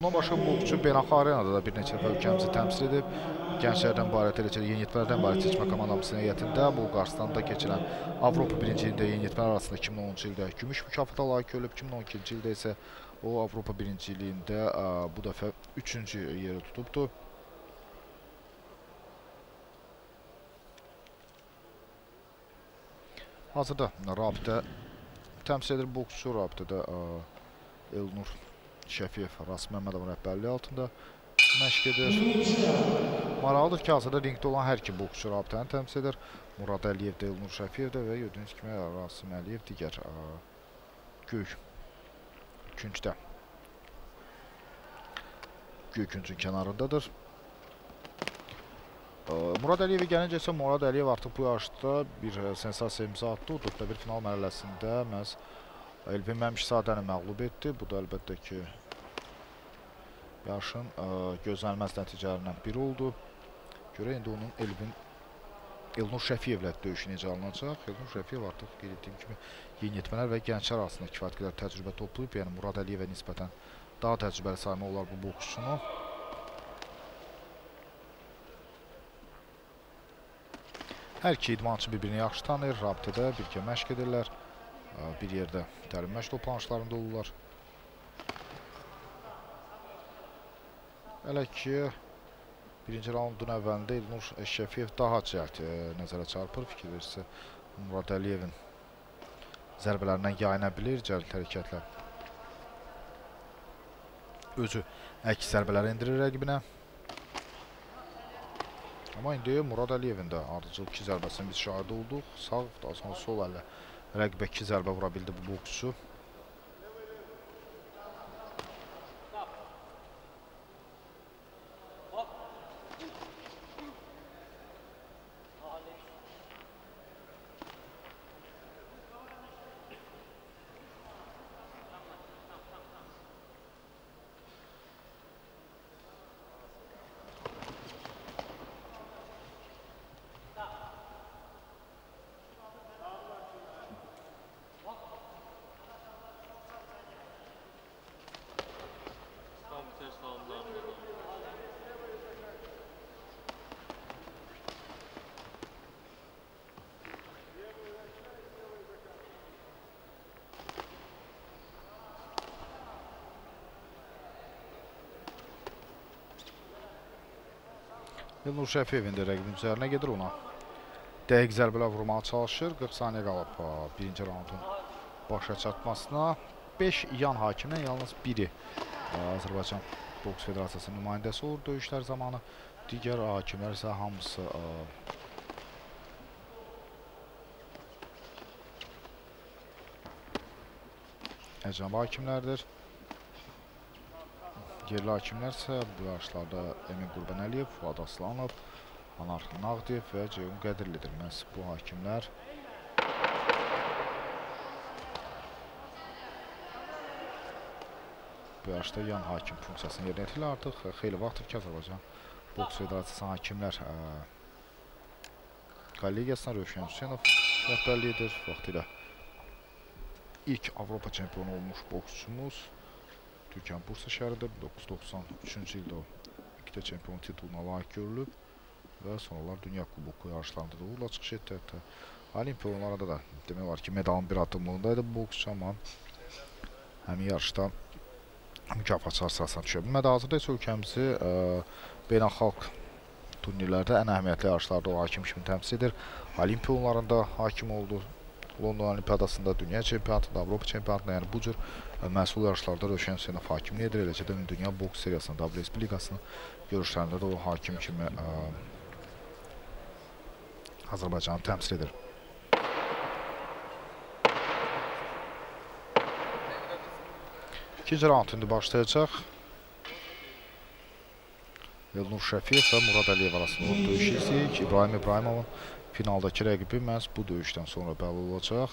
Bundan başqa boksçu beynəlxalq arenada da bir neçə dəfə ölkəmizi təmsil edib. Gənclərdən ibarət, eləcə də yeniyetmələrdən ibarət seçmə komandamızın heyətində Bolqarıstanda keçirilən Avropa birinciliyində yeniyetmələr arasında 2010-cu ildə gümüş mükafata layiq görülüb. 2012-ci ildə isə o Avropa birinciliyində bu dəfə 3-cü yeri tutubdur. Hazırda rabitə təmsil edir boksçu, rabitədə Elnur Şəfiyev, Rasim Məmmədovun rəhbərliyi altında məşq edir. Maraqlıdır ki, hazırda ringdə olan hər iki boksçu rabitəni təmsil edir. Murad Əliyev də, Elnur Şəfiyev də və gördüyünüz kimi Rasim Əliyev digər göy küncdə. Göy küncün kənarındadır. Murad Əliyevə gəlincə isə Murad Əliyev artıq bu yarışda bir sensasiya imza atdı. O 4-1 final mərhələsində məhz Elvin Məmşizadəni məğlub etdi. Bu da əlbəttə ki, yarışın gözlənilməz nəticələrindən biri oldu. Görə indi onun Elnur Şəfiyevlə döyüşü necə alınacaq. Elnur Şəfiyev artıq qeyd etdiyim kimi yeniyetmələr və gənclər arasında kifayət qədər təcrübə toplayıb. Yəni Murad Əliyevə nisbətən daha təcrübəli saymaq olar bu boksçunu. Hər iki idmançı bir-birini yaxşı tanıyır. Rabitədə birgə məşq edirlər. Bir yerdə təlim məşq toplanışlarında olurlar. Hələ ki, birinci raundun əvvəlində Elnur Şəfiyev daha cəhd nəzərə çarpır. Fikir verirsə, Murad Əliyevin zərbələrindən yayına bilir, cəld hərəkətlə. Özü əks zərbələri endirir rəqibinə. Amma indi Murad Əliyevin də ardıcıl 2 zərbəsinin biz şahid olduq. Sağ, daha sonra sol əllə rəqibə 2 zərbə vura bildi bu boksçu. Elnur Şəfiyev indi rəqibin üzərinə gedir ona. Dəqiq zərbələr vurmağa çalışır. 40 saniyə qalıb birinci raundun başa çatmasına. 5 yan hakimdən yalnız biri Azərbaycan Boks Federasiyasının nümayəndəsi olur döyüşlər zamanı. Digər hakimlər isə hamısı əcnəbi hakimlərdir. Yerli hakimlər isə bu yarışlarda Emin Qurbanəliyev, Fuad Aslanov, Anar Nağdiyev və Ceyhun Qədirlidir. Məhz bu hakimlər bu yarışda yan hakim funksiyasını yerinə yetirir. Artıq xeyli vaxtdır ki, Azərbaycan Boks Federasiyasının hakimlər kollegiyasına Rövşən Hüseynov rəhbərliyidir. Vaxtilə ilk Avropa çempionu olmuş boksçumuz. Türkiyənin Bursa şəhərində 1993-cü ildə o 2 çempion tituluna layiq görülüb və sonralar Dünya Kuboku yarışlarında da uğurla çıxış etdi. Hətta Olimpiya oyunlarında da demək olar ki, medalın bir addımlığındaydı bu boksçu, amma həmin yarışda mükafatçılar sırasına düşə bilmədi. Hazırda isə ölkəmizi beynəlxalq turnirlərdə ən əhəmiyyətli yarışlarda o hakim kimi təmsil edir. Olimpiya oyunlarında hakim oldu. London Olimpiyadasında, Dünya çempionatında, Avropa çempionatında, yəni bu cür məhsul yarışlarda Rövşən Hüseynov hakimlik edir. Eləcə də Dünya Boks seriyasının, WSB liqasının görüşlərində də o hakim kimi Azərbaycanı təmsil edir. İkinci raund indi başlayacaq. Elnur Şəfiyev və Murad Əliyev arasında olub döyüş izləyik. İbrahim İbrahimovun finaldakı rəqibi məhz bu döyüşdən sonra bəlli olacaq.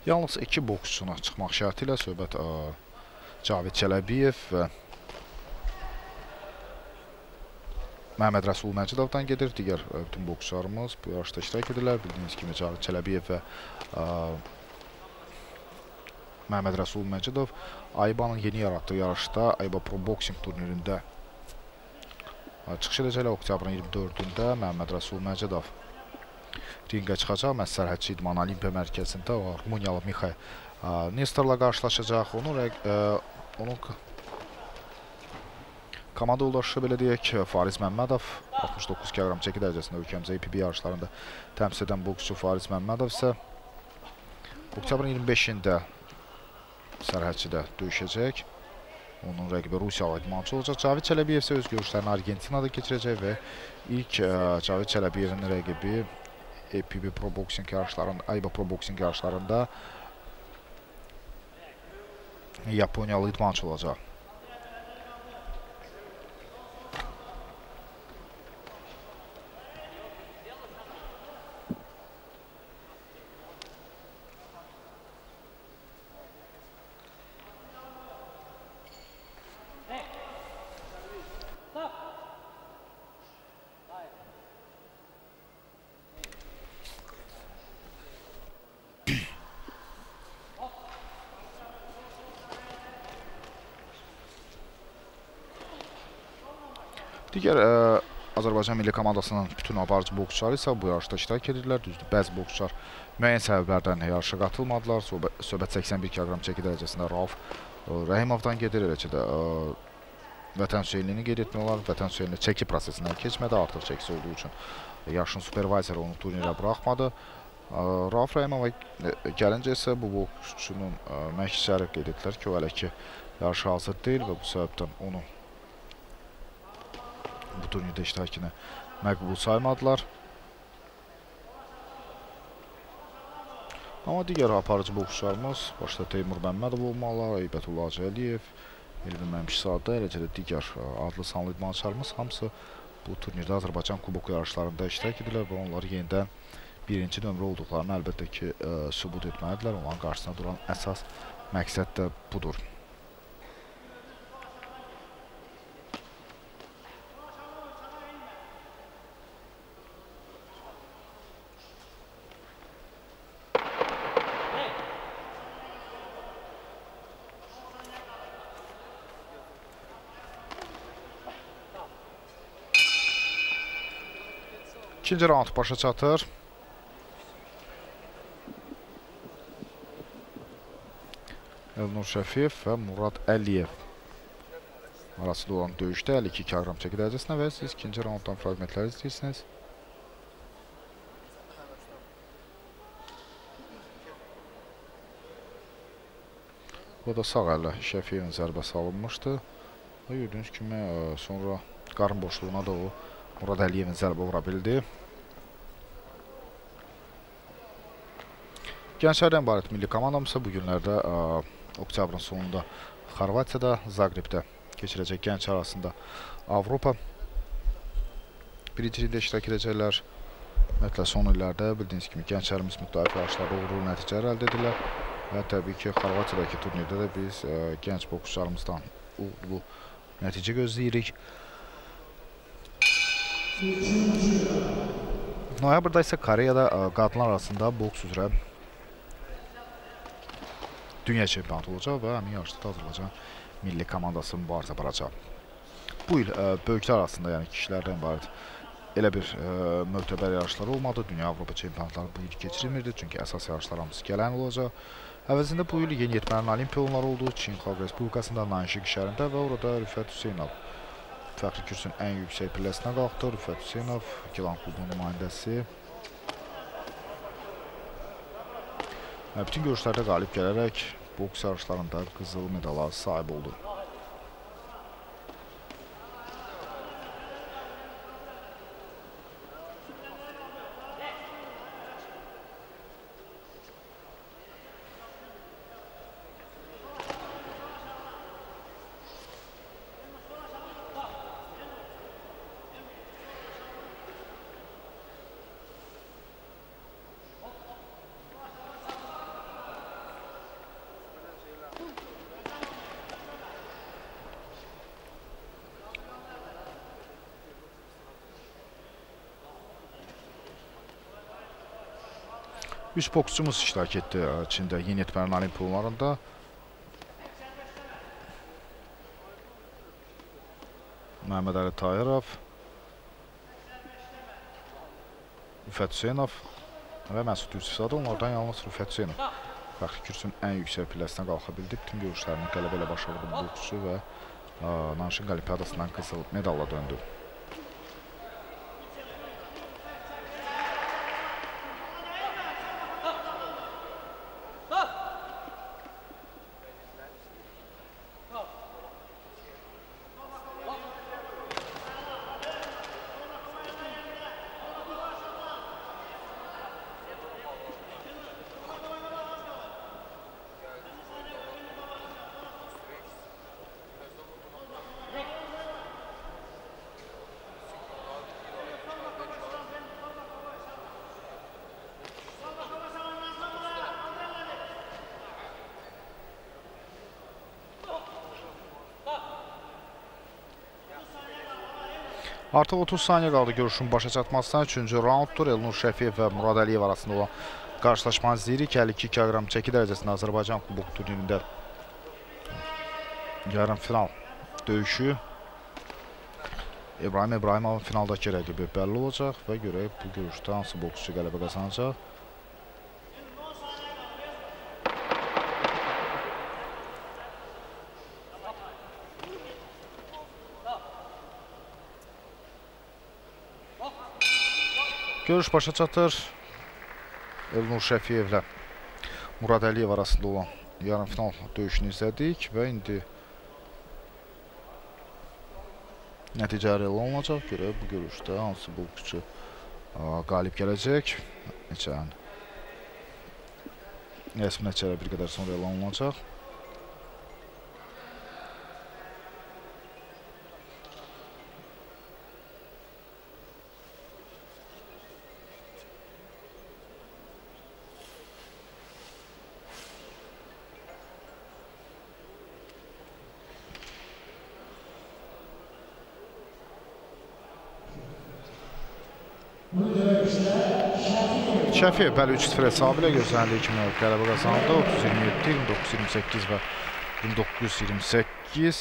Yalnız 2 boksçuna çıxmaq şərti ilə söhbət Cavid Çələbiyev və Məhəmməd Rəsul Məcidovdan gedir. Digər bütün boksçularımız bu yarışda iştirak edirlər. Bildiyiniz kimi Cavit Çələbiyev və Məhəmməd Rəsul Məcidov AIBA-nın yeni yaratdığı yarışda AIBA Pro Boxing turnirində çıxış edəcəklər. Oktyabrın 24-də Məhəmməd Rəsul Məcidov ringə çıxacaq. Məhz sərhədçi idman Olimpiya mərkəzində o Rumıniyalı Mixay Nestorla qarşılaşacaq. Onun komanda yoldaşı belə deyək, Fariz Məmmədov 69 kg çəki dərəcəsində ölkəmizə IPB yarışlarında təmsil edən boksçu Fariz Məmmədov isə oktyabrın 25-də sərhədçidə döyüşəcək. Onun rəqibi Rusiyalı idmançı olacaq. Cavit Çələbiyev isə öz görüşlərini Argentinada keçirəcək və ilk Cavit Çəlebiyevin rəqibi IPB Pro Boxing yarışlarında, AIBA Pro Boxing yarışlarında Yaponiyalı idmançı olacaq. Digər Azərbaycan milli komandasının bütün aparıcı boksçuları isə bu yarışda iştirak edirlər. Düzdür, bəzi boksçular müəyyən səbəblərdən yarışa qatılmadılar. Söhbət 81 kg çəki dərəcəsində Rauf Rəhimovdan gedir. Eləcə də Vətən Hüseynliyini qeyd etmək olar. Vətən Hüseynli çəki prosesindən keçmədi. Artıq çəkisi olduğu üçün yarışın supervisoru onu turnirə buraxmadı. Rauf Rəhimova gəlincə isə bu boksçunun məşqçiləri qeyd etdilər ki, o hələ ki yarışa hazır deyil və bu səbəbdən onu bu turnirdə iştirakını məqbul saymadılar. Amma digər aparıcı boksçularımız başda Teymur Məmmədov olmalılar, Eybətullah Hacıəliyev, Elvin Məmşizadə, eləcə də digər adlı sanlı idmançılarımız hamısı bu turnirdə Azərbaycan kuboku yarışlarında iştirak edirlər və onları yenidən birinci nömrə olduqlarını əlbəttə ki sübut etməlidirlər. Onların qarşısına duran əsas məqsəd də budur. İkinci raund başa çatır. Elnur Şəfiyev və Murad Əliyev arasında olan döyüşdə 52 kg çəki dərəcəsində və siz ikinci raunddan fragmentləri izləyirsiniz. Burada sağ əllə Şəfiyevin zərbəsi alınmışdı. Və gördüyünüz kimi sonra qarın boşluğuna da o Murad Əliyevin zərbə vura bildi. Gənclərdən ibarət milli komandamızsa bu günlərdə oktyabrın sonunda Xorvatiyada, Zaqrebdə keçirəcək gənclər arasında Avropa birinciliyində iştirak edəcəklər. Ümumiyyətlə son illərdə bildiyiniz kimi gənclərimiz müxtəlif yarışlarda uğurlu nəticələr əldə edirlər və təbii ki Xorvatiyadakı turnirdə də biz gənc boksçularımızdan uğurlu nəticə gözləyirik. Noyabrda isə Koreyada qadınlar arasında boks üzrə dünya çempionatı olacaq və həmin yarışda Azərbaycan milli komandası mübarizə aparacaq. Bu il böyüklər arasında, yəni kişilərdən ibarət elə bir mötəbər yarışlar olmadı. Dünya Avropa çempionatları bu il keçirilmirdi, çünki əsas yarışlarımız gələn olacaq. Əvəzində bu il yeniyetmələrin olimpiya oyunları oldu. Çin Xalq Respublikasında Nanşik şəhərində və orada Rüfət Hüseynov fəxri kürsünün ən yüksək pilləsinə qalxdı. Rüfət Hüseynov, Gilan klubunun nümayəndəsi. Bütün görüşlərdə qalib gələrək boks yarışlarında qızıl medala sahib oldu. 3 boksçumuz iştirak etdi Çində yeniyetmələrin olimpiyalarında. Məhəmməd Əli Tayırov, Rüfət Hüseynov və Məsud Yusufzadə. Onlardan yalnız Rüfət Hüseynov fəxri kürsünün ən yüksək pilləsinə qalxa bildi. Bütün görüşlərini qələbə ilə başa vurdu boksçu və Nanşing Olimpiadasından qızıl medalla döndü. Artıq 30 saniyə qaldı görüşün başa çatmasına. 3-cü raunddur. Elnur Şəfiyev və Murad Əliyev arasında olan qarşılaşmanı izləyirik. 52 kg çəki dərəcəsində Azərbaycan Kubok turnirində yarım final döyüşü. İbrahim İbrahimovun finaldakı rəqibi bəlli olacaq və görək bu görüşdə hansı boksçu qələbə qazanacaq. Görüş başa çatır. Elnur Şəfiyevlə Murad Əliyev arasında olan yarım final döyüşünü izlədik və indi nəticələr elan olunacaq. Görək bu görüşdə hansı boksçu qalib gələcək. Rəsmi nəticələr bir qədər sonra elan olunacaq. Şəfiyev bəli 3-0 hesabı ilə gözləndiyi kimi qələbə qazandı. 30-27, 29-28 və 19-28.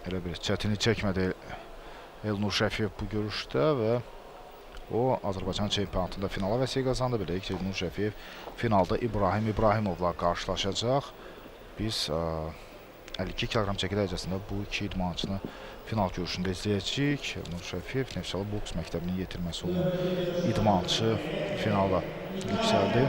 Elə bir çətinlik çəkmədi Elnur Şəfiyev bu görüşdə və o Azərbaycan çempionatında finala vəsiqə qazandı. Belə ki, Elnur Şəfiyev finalda İbrahim İbrahimovla qarşılaşacaq. Biz 52 kg çəki dərəcəsində bu iki idmançını final görüşündə izləyəcəyik. Elnur Şəfiyev Neftçala boks məktəbinin yetirməsi olan idmançı finala yüksəldi.